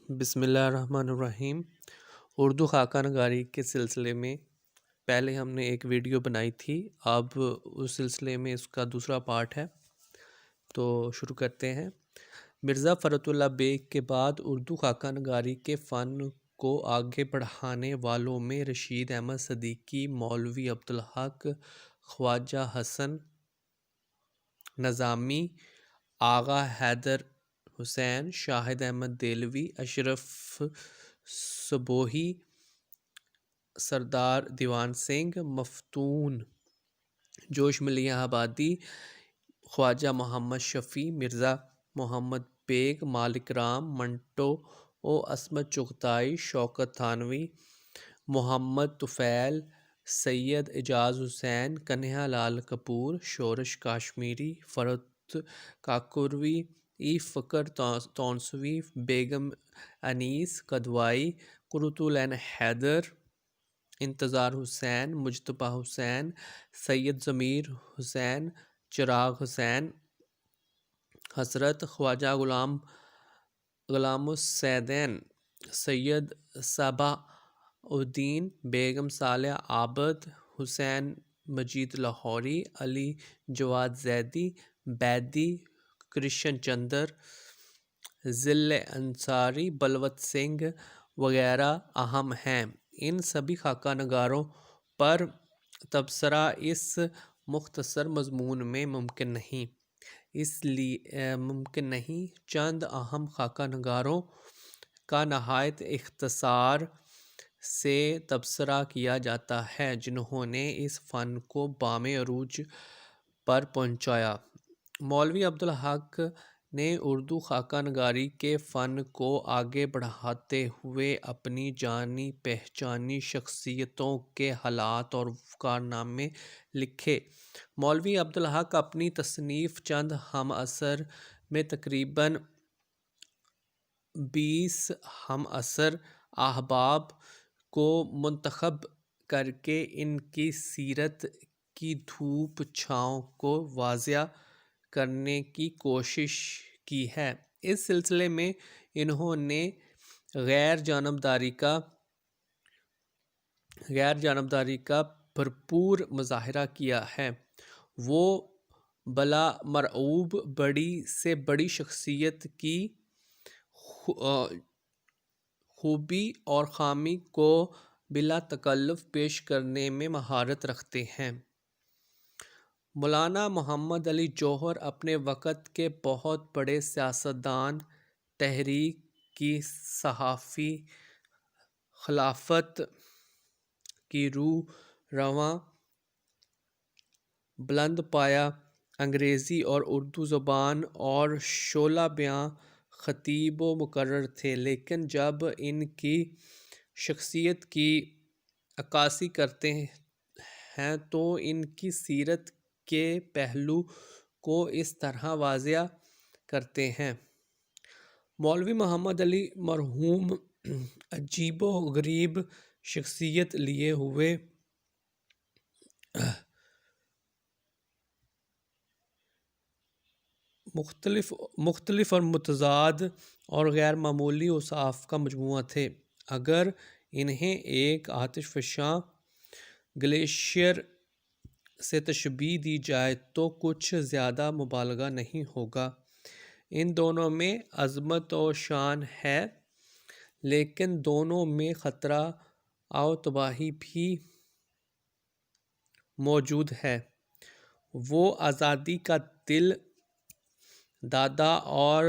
بسم اللہ الرحمن الرحیم۔ اردو خاکہ نگاری کے سلسلے میں پہلے ہم نے ایک ویڈیو بنائی تھی، اب اس سلسلے میں اس کا دوسرا پارٹ ہے، تو شروع کرتے ہیں۔ مرزا فرت اللہ بیگ کے بعد اردو خاکہ نگاری کے فن کو آگے بڑھانے والوں میں رشید احمد صدیقی، مولوی عبدالحق، خواجہ حسن نظامی، آغا حیدر حسین، شاہد احمد دہلوی، اشرف صبوحی، سردار دیوان سنگھ، مفتون جوش ملیح آبادی، خواجہ محمد شفیع، مرزا محمد بیگ، مالک رام، منٹو عصمت چغتائی، شوکت تھانوی، محمد طفیل، سید اعجاز حسین، کنہیا لال کپور، شورش کاشمیری، فرت کاکوروی، فخر تونسوی، بیگم انیس کدوائی، قرۃ العین حیدر، انتظار حسین، مجتبیٰ حسین، سید ضمیر حسین، چراغ حسین حضرت، خواجہ غلام السیدین، سید صباح الدین، بیگم صالح عابد، حسین مجید لاہوری، علی جواد زیدی، بیدی، کرشن چندر، ذل انصاری، بلوت سنگھ وغیرہ اہم ہیں۔ ان سبھی خاکہ نگاروں پر تبصرہ اس مختصر مضمون میں ممکن نہیں، چند اہم خاکہ نگاروں کا نہایت اختصار سے تبصرہ کیا جاتا ہے جنہوں نے اس فن کو بام عروج پر پہنچایا۔ مولوی عبدالحق نے اردو خاکہ نگاری کے فن کو آگے بڑھاتے ہوئے اپنی جانی پہچانی شخصیتوں کے حالات اور کارنامے لکھے۔ مولوی عبدالحق اپنی تصنیف چند ہم عصر میں تقریباً 20 ہم عصر احباب کو منتخب کرکے ان کی سیرت کی دھوپ چھاؤں کو واضح کرنے کی کوشش کی ہے۔ اس سلسلے میں انہوں نے غیر جانبداری کا بھرپور مظاہرہ کیا ہے۔ وہ بلامرعوب بڑی سے بڑی شخصیت کی خوبی اور خامی کو بلا تکلف پیش کرنے میں مہارت رکھتے ہیں۔ مولانا محمد علی جوہر اپنے وقت کے بہت بڑے سیاستدان، تحریک کی صحافی، خلافت کی روح رواں، بلند پایہ انگریزی اور اردو زبان اور شعلہ بیاں خطیب و مقرر تھے، لیکن جب ان کی شخصیت کی عکاسی کرتے ہیں تو ان کی سیرت کے پہلو کو اس طرح واضح کرتے ہیں۔ مولوی محمد علی مرحوم عجیب و غریب شخصیت لیے ہوئے مختلف اور متضاد اور غیر معمولی اوصاف کا مجموعہ تھے۔ اگر انہیں ایک آتش فشاں گلیشیئر سے تشبیہ دی جائے تو کچھ زیادہ مبالغہ نہیں ہوگا۔ ان دونوں میں عظمت و شان ہے، لیکن دونوں میں خطرہ و تباہی بھی موجود ہے۔ وہ آزادی کا دل دادا اور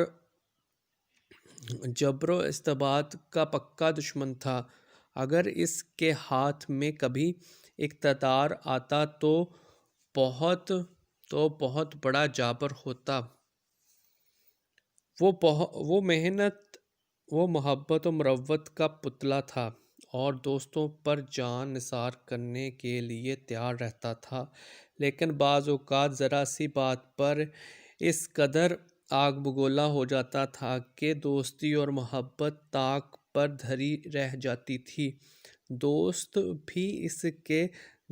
جبر و استبداد کا پکا دشمن تھا۔ اگر اس کے ہاتھ میں کبھی اقتدار آتا تو بہت بڑا جابر ہوتا۔ وہ محنت و محبت و مروت کا پتلا تھا اور دوستوں پر جان نثار کرنے کے لیے تیار رہتا تھا، لیکن بعض اوقات ذرا سی بات پر اس قدر آگ بگولا ہو جاتا تھا کہ دوستی اور محبت طاق پر دھری رہ جاتی تھی۔ دوست بھی اس کے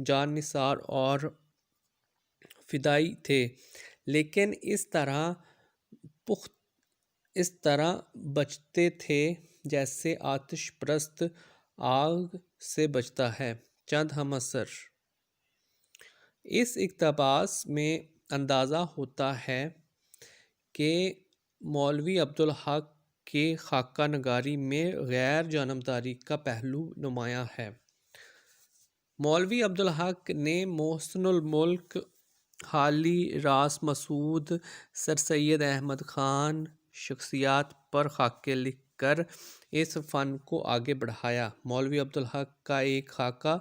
جان نثار اور فدائی تھے، لیکن اس طرح بچتے تھے جیسے آتش پرست آگ سے بچتا ہے۔ چند ہم عصر اس اقتباس میں اندازہ ہوتا ہے کہ مولوی عبدالحق کے خاکہ نگاری میں غیر جانبداری کا پہلو نمایاں ہے۔ مولوی عبدالحق نے محسن الملک، حالی راس مسعود، سر سید احمد خان شخصیات پر خاکے لکھ کر اس فن کو آگے بڑھایا۔ مولوی عبدالحق کا ایک خاکہ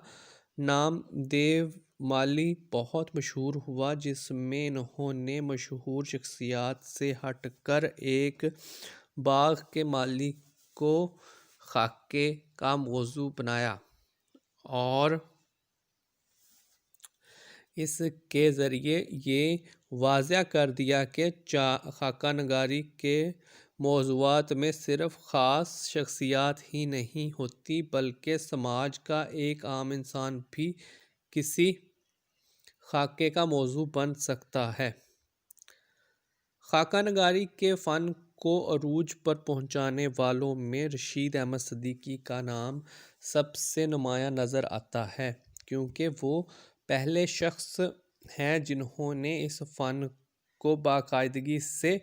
نام دیو مالی بہت مشہور ہوا، جس میں انہوں نے مشہور شخصیات سے ہٹ کر ایک باغ کے مالی کو خاکے کا موضوع بنایا اور اس کے ذریعے یہ واضح کر دیا کہ خاکہ نگاری کے موضوعات میں صرف خاص شخصیات ہی نہیں ہوتی بلکہ سماج کا ایک عام انسان بھی کسی خاکے کا موضوع بن سکتا ہے۔ خاکہ نگاری کے فن کو عروج پر پہنچانے والوں میں رشید احمد صدیقی کا نام سب سے نمایاں نظر آتا ہے، کیونکہ وہ پہلے شخص ہیں جنہوں نے اس فن کو باقاعدگی سے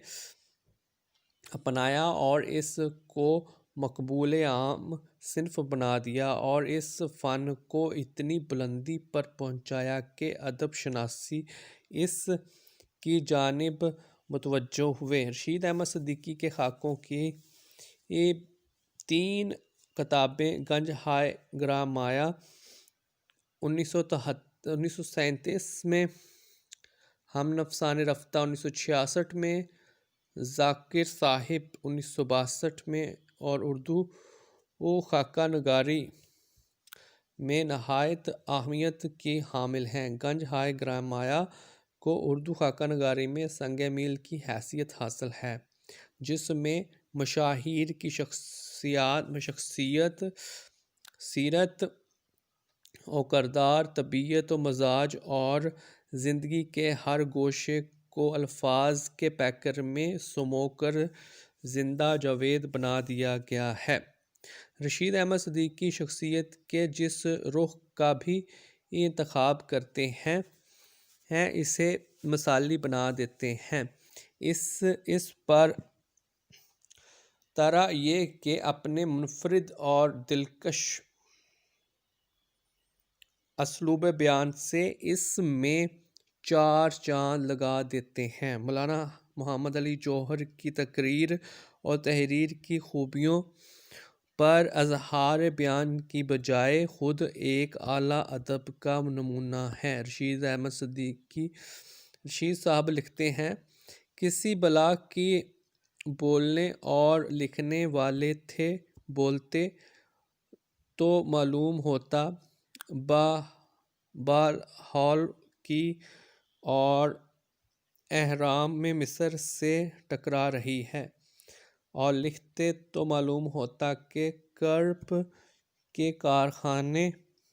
اپنایا اور اس کو مقبول عام صنف بنا دیا اور اس فن کو اتنی بلندی پر پہنچایا کہ ادب شناسی اس کی جانب متوجہ ہوئے۔ رشید احمد صدیقی کے خاکوں کی 3 کتابیں گنج ہائے گرامایا 1937 میں، ہم نفسان رفتہ 1966 میں، ذاکر صاحب 1962 میں اور اردو خاکہ نگاری میں نہایت اہمیت کی حامل ہیں۔ گنج ہائے گرامایا کو اردو خاکہ نگاری میں سنگ میل کی حیثیت حاصل ہے، جس میں مشاہیر کی شخصیت، سیرت و کردار، طبیعت و مزاج اور زندگی کے ہر گوشے کو الفاظ کے پیکر میں سمو کر زندہ جاوید بنا دیا گیا ہے۔ رشید احمد صدیقی شخصیت کے جس رخ کا بھی انتخاب کرتے ہیں اسے مثالی بنا دیتے ہیں۔ اس پر طرح یہ کہ اپنے منفرد اور دلکش اسلوب بیان سے اس میں 4 چاند لگا دیتے ہیں۔ مولانا محمد علی جوہر کی تقریر اور تحریر کی خوبیوں پر اظہار بیان کی بجائے خود ایک اعلیٰ ادب کا نمونہ ہیں۔ رشید صاحب لکھتے ہیں، کسی بلا کی بولنے اور لکھنے والے تھے، بولتے تو معلوم ہوتا بلاحول کی اور اہرام میں مصر سے ٹکرا رہی ہے، اور لکھتے تو معلوم ہوتا کہ کرب کے کارخانے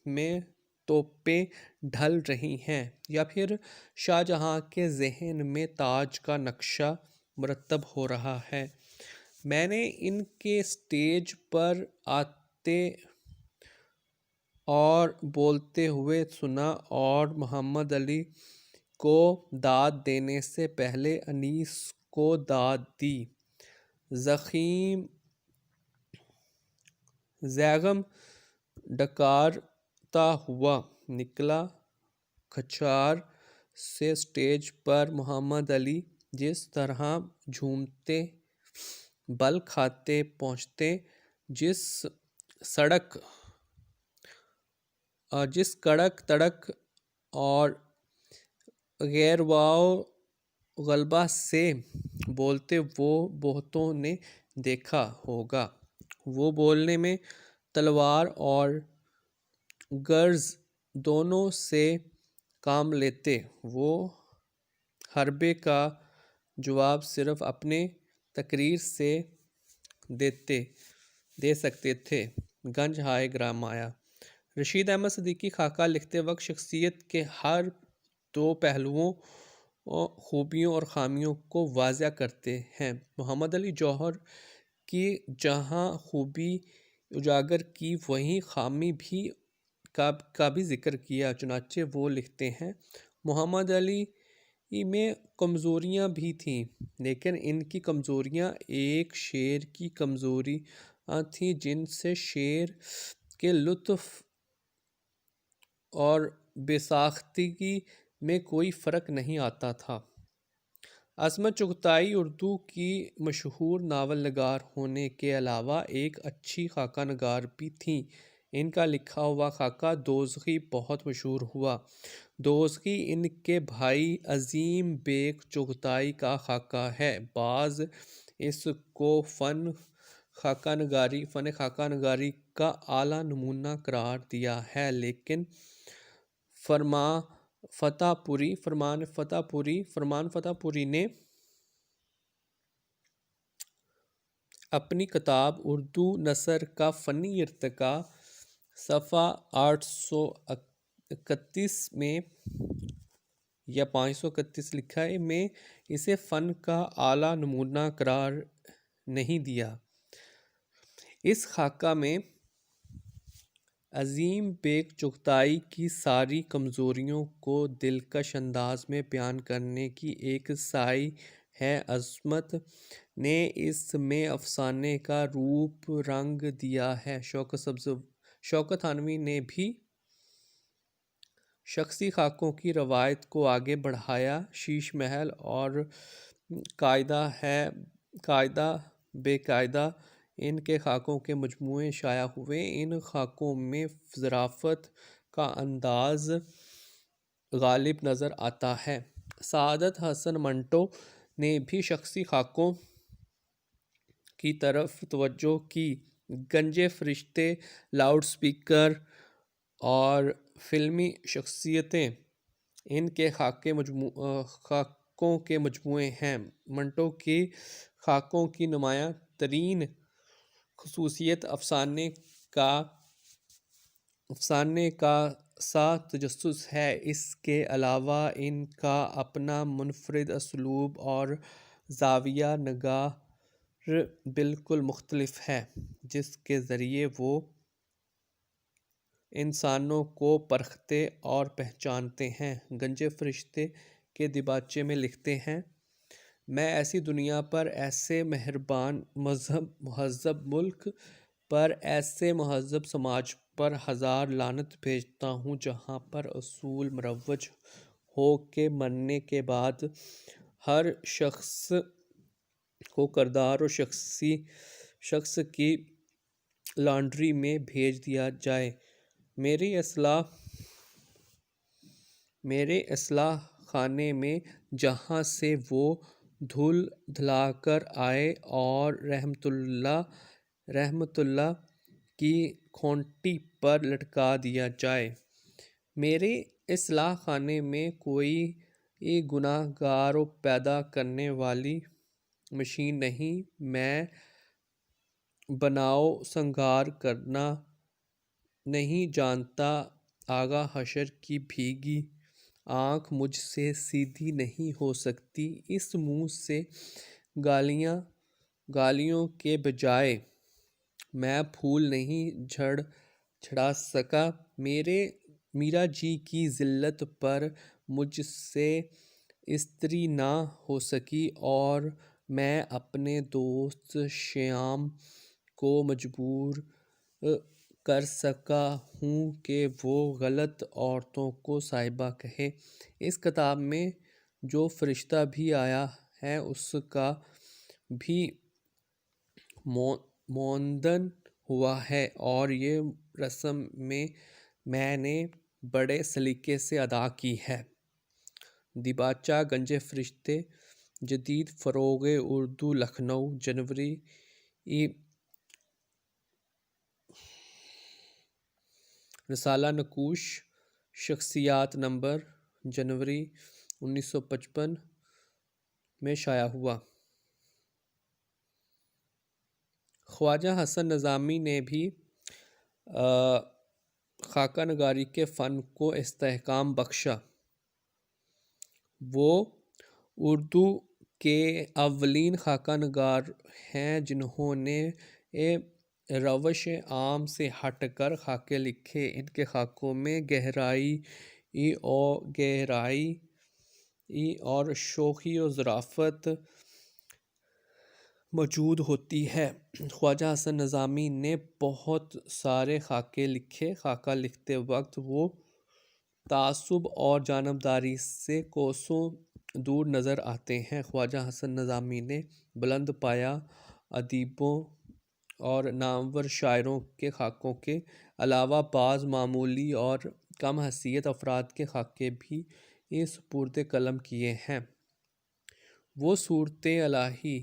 میں توپیں ڈھل رہی ہیں، یا پھر شاہجہاں کے ذہن میں تاج کا نقشہ مرتب ہو رہا ہے۔ میں نے ان کے اسٹیج پر آتے اور بولتے ہوئے سنا اور محمد علی کو داد دینے سے پہلے انیس کو داد دی۔ زیغم ڈکارتا ہوا نکلا کھچار سے اسٹیج پر محمد علی جس طرح جھومتے، بل کھاتے پہنچتے، جس کڑک تڑک اور غیرواؤ غلبہ سے بولتے وہ بہتوں نے دیکھا ہوگا۔ وہ بولنے میں تلوار اور گرز دونوں سے کام لیتے، وہ حربے کا جواب صرف اپنے تقریر سے دے سکتے تھے۔ گنج ہائے گرامایا۔ رشید احمد صدیقی خاکہ لکھتے وقت شخصیت کے ہر 2 پہلوؤں، خوبیوں اور خامیوں کو واضح کرتے ہیں۔ محمد علی جوہر کی جہاں خوبی اجاگر کی وہیں خامی بھی کا بھی ذکر کیا۔ چنانچہ وہ لکھتے ہیں، محمد علی میں کمزوریاں بھی تھیں، لیکن ان کی کمزوریاں ایک شعر کی کمزوریاں تھیں جن سے شعر کے لطف اور بے ساختگی میں کوئی فرق نہیں آتا تھا۔ عصمت چغتائی اردو کی مشہور ناول نگار ہونے کے علاوہ ایک اچھی خاکہ نگار بھی تھیں۔ ان کا لکھا ہوا خاکہ دوزخی بہت مشہور ہوا۔ دوزخی ان کے بھائی عظیم بیگ چغتائی کا خاکہ ہے۔ بعض اس کو فن خاکہ نگاری کا اعلیٰ نمونہ قرار دیا ہے، لیکن فرمان فتح پوری نے اپنی کتاب اردو نثر کا فنی ارتقاء صفحہ 831 میں یا 531 لکھا ہے میں اسے فن کا اعلیٰ نمونہ قرار نہیں دیا۔ اس خاکہ میں عظیم بیگ چغتائی کی ساری کمزوریوں کو دلکش انداز میں بیان کرنے کی ایک سعی ہے۔ عصمت نے اس میں افسانے کا روپ رنگ دیا ہے۔ شوکت تھانوی نے بھی شخصی خاکوں کی روایت کو آگے بڑھایا۔ شیش محل اور قاعدہ بے قاعدہ ان کے خاکوں کے مجموعے شائع ہوئے۔ ان خاکوں میں ظرافت کا انداز غالب نظر آتا ہے۔ سعادت حسن منٹو نے بھی شخصی خاکوں کی طرف توجہ کی۔ گنجے فرشتے، لاؤڈ اسپیکر اور فلمی شخصیتیں ان کے خاکوں کے مجموعے ہیں۔ منٹو کی خاکوں کی نمایاں ترین خصوصیت افسانے کا سا تجسس ہے۔ اس کے علاوہ ان کا اپنا منفرد اسلوب اور زاویہ نگار بالکل مختلف ہے، جس کے ذریعے وہ انسانوں کو پرکھتے اور پہچانتے ہیں۔ گنجے فرشتے کے دیباچے میں لکھتے ہیں، میں ایسی دنیا پر، ایسے مہربان مہذب ملک پر، ایسے مہذب سماج پر ہزار لعنت بھیجتا ہوں جہاں پر اصول مروج ہو کہ مرنے کے بعد ہر شخص کو کردار اور شخص کی لانڈری میں بھیج دیا جائے۔ میرے اصلاح خانے میں جہاں سے وہ دھل دھلا کر آئے اور رحمت اللہ کی کھونٹی پر لٹکا دیا جائے۔ میرے اصلاح خانے میں کوئی گناہ گار پیدا کرنے والی مشین نہیں، میں بناؤ سنگار کرنا نہیں جانتا۔ آغا حشر کی بھیگی آنکھ مجھ سے سیدھی نہیں ہو سکتی۔ اس منہ سے گالیوں کے بجائے میں پھول نہیں جھڑا سکا۔ میرا جی کی ذلت پر مجھ سے استری نہ ہو سکی اور میں اپنے دوست شیام کو مجبور کر سکا ہوں کہ وہ غلط عورتوں کو صاحبہ کہے۔ اس کتاب میں جو فرشتہ بھی آیا ہے اس کا بھی موندن ہوا ہے اور یہ رسم میں نے بڑے سلیقے سے ادا کی ہے۔ دیباچہ گنجے فرشتے، جدید فروغ اردو، لکھنؤ، جنوری۔ رسالہ نقوش شخصیات نمبر، جنوری 1955 میں شائع ہوا۔ خواجہ حسن نظامی نے بھی خاکہ نگاری کے فن کو استحکام بخشا۔ وہ اردو کے اولین خاکہ نگار ہیں جنہوں نے روش عام سے ہٹ کر خاکے لکھے۔ ان کے خاکوں میں گہرائی اور شوخی و ظرافت موجود ہوتی ہے۔ خواجہ حسن نظامی نے بہت سارے خاکے لکھے۔ خاکہ لکھتے وقت وہ تعصب اور جانبداری سے کوسوں دور نظر آتے ہیں۔ خواجہ حسن نظامی نے بلند پایہ ادیبوں اور نامور شاعروں کے خاکوں کے علاوہ بعض معمولی اور کم حیثیت افراد کے خاکے بھی سپرد قلم کیے ہیں۔ وہ صورت الہی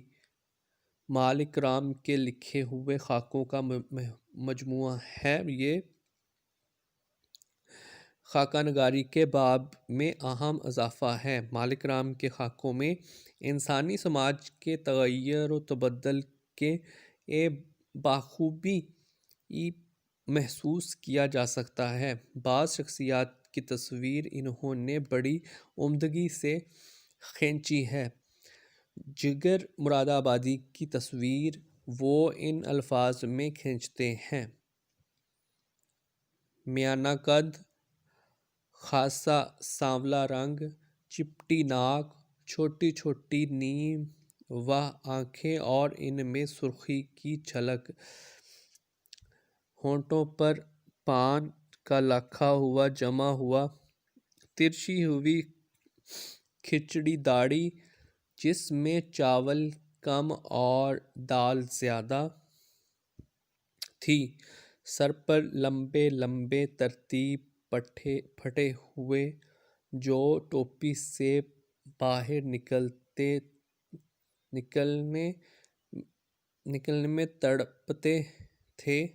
مالک رام کے لکھے ہوئے خاکوں کا مجموعہ ہے۔ یہ خاکہ نگاری کے باب میں اہم اضافہ ہے۔ مالک رام کے خاکوں میں انسانی سماج کے تغیر و تبدل کے بخوبی محسوس کیا جا سکتا ہے۔ بعض شخصیات کی تصویر انہوں نے بڑی عمدگی سے کھینچی ہے۔ جگر مرادآبادی کی تصویر وہ ان الفاظ میں کھینچتے ہیں: میانہ قد، خاصا سانولا رنگ، چپٹی ناک، چھوٹی چھوٹی نیم واہ آنکھیں اور ان میں سرخی کی جھلک، ہونٹوں پر پان کا لکھا ہوا جما ہوا، ترچھی ہوئی کھچڑی داڑھی جس میں چاول کم اور دال زیادہ تھی، سر پر لمبے لمبے ترتیب پھٹے ہوئے جو ٹوپی سے باہر نکلنے میں تڑپتے تھے،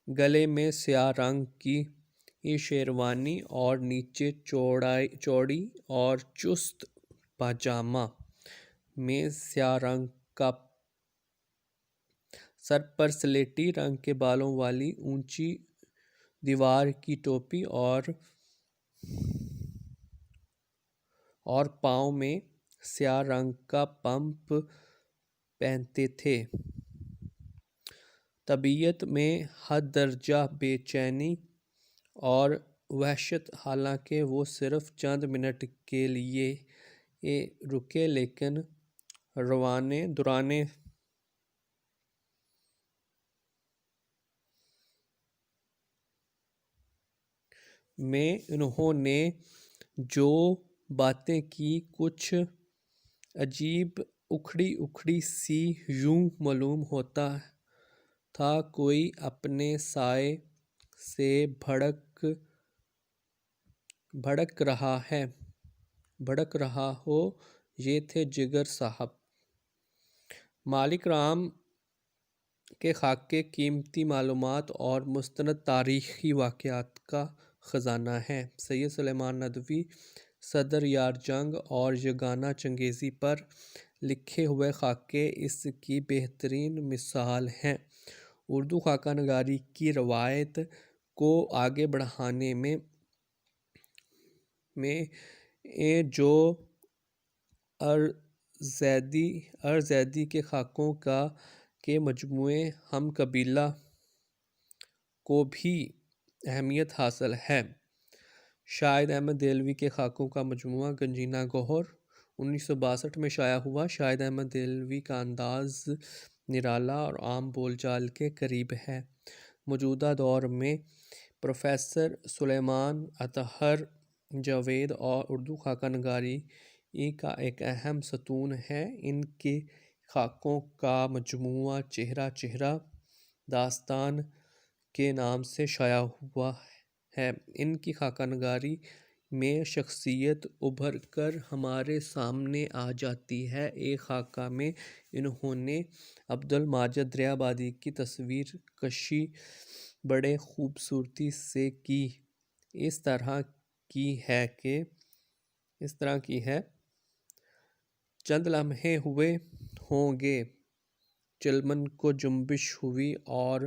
گلے میں سیاہ رنگ کی شیروانی اور نیچے چوڑی اور چست پاجامہ میں سیاہ رنگ کا، سر پر سلیٹی رنگ کے بالوں والی اونچی دیوار کی ٹوپی اور پاؤں میں سیاہ رنگ کا پمپ پہنتے تھے۔ طبیعت میں حد درجہ بے چینی اور وحشت، حالانکہ وہ صرف چند منٹ کے لیے رکے لیکن دوران میں انہوں نے جو باتیں کی کچھ عجیب اکھڑی سی، یوں معلوم ہوتا تھا کوئی اپنے سائے سے بھڑک رہا ہو۔ یہ تھے جگر صاحب۔ مالک رام کے خاکے قیمتی معلومات اور مستند تاریخی واقعات کا خزانہ ہیں۔ سید سلیمان ندوی صدر یار جنگ اور یگانہ چنگیزی پر لکھے ہوئے خاکے اس کی بہترین مثال ہیں۔ اردو خاکہ نگاری کی روایت کو آگے بڑھانے میں جو ارزیدی کے خاکوں کے مجموعے ہم قبیلہ کو بھی اہمیت حاصل ہے۔ شاہد احمد دہلوی کے خاکوں کا مجموعہ گنجینا گہر 1962 میں شائع ہوا۔ شاہد احمد دہلوی کا انداز نرالا اور عام بول چال کے قریب ہے۔ موجودہ دور میں پروفیسر سلیمان اطہر جاوید اردو خاکہ نگاری کا ایک اہم ستون ہیں۔ ان کے خاکوں کا مجموعہ چہرہ چہرہ داستان کے نام سے شائع ہوا ہے۔ ان کی خاکہ نگاری میں شخصیت ابھر کر ہمارے سامنے آ جاتی ہے۔ ایک خاکہ میں انہوں نے عبدالماجد دریا بادی کی تصویر کشی بڑے خوبصورتی سے کی، اس طرح کی ہے: چند لمحے ہوئے ہوں گے چلمن کو جنبش ہوئی اور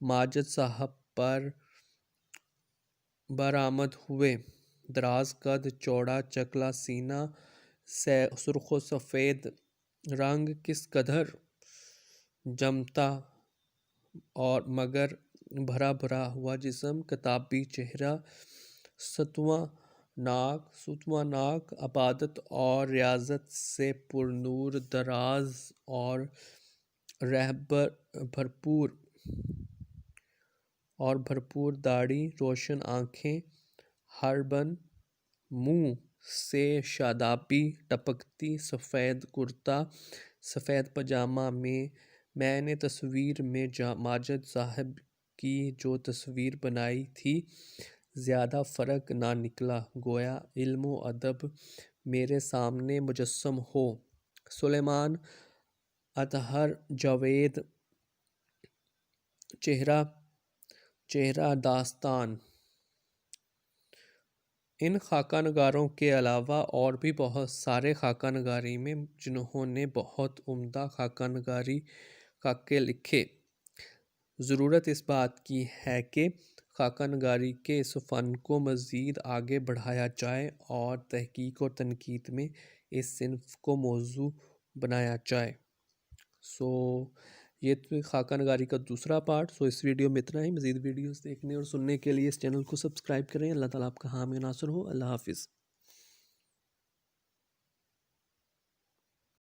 ماجد صاحب برآمد ہوئے، دراز قد، چوڑا چکلا سینہ، سرخ و سفید رنگ کس قدر جمتا اور مگر بھرا بھرا ہوا جسم، کتابی چہرہ، ستواں ناک، عبادت اور ریاضت سے پرنور، دراز اور بھرپور داڑھی، روشن آنکھیں، ہر بن منہ سے شادابی ٹپکتی، سفید کرتا، سفید پاجامہ میں نے تصویر میں ماجد صاحب کی جو تصویر بنائی تھی زیادہ فرق نہ نکلا، گویا علم و ادب میرے سامنے مجسم ہو۔ سلیمان اطہر جاوید، چہرہ داستان۔ ان خاکہ نگاروں کے علاوہ اور بھی بہت سارے خاکہ نگاری میں جنہوں نے بہت عمدہ خاکے لکھے۔ ضرورت اس بات کی ہے کہ خاکہ نگاری کے اس فن کو مزید آگے بڑھایا جائے اور تحقیق و تنقید میں اس صنف کو موضوع بنایا جائے۔ یہ تو خاکہ نگاری کا دوسرا پارٹ۔ اس ویڈیو میں اتنا ہی۔ مزید ویڈیوز دیکھنے اور سننے کے لیے اس چینل کو سبسکرائب کریں۔ اللہ تعالیٰ آپ کا حامی و ناصر ہو۔ اللہ حافظ۔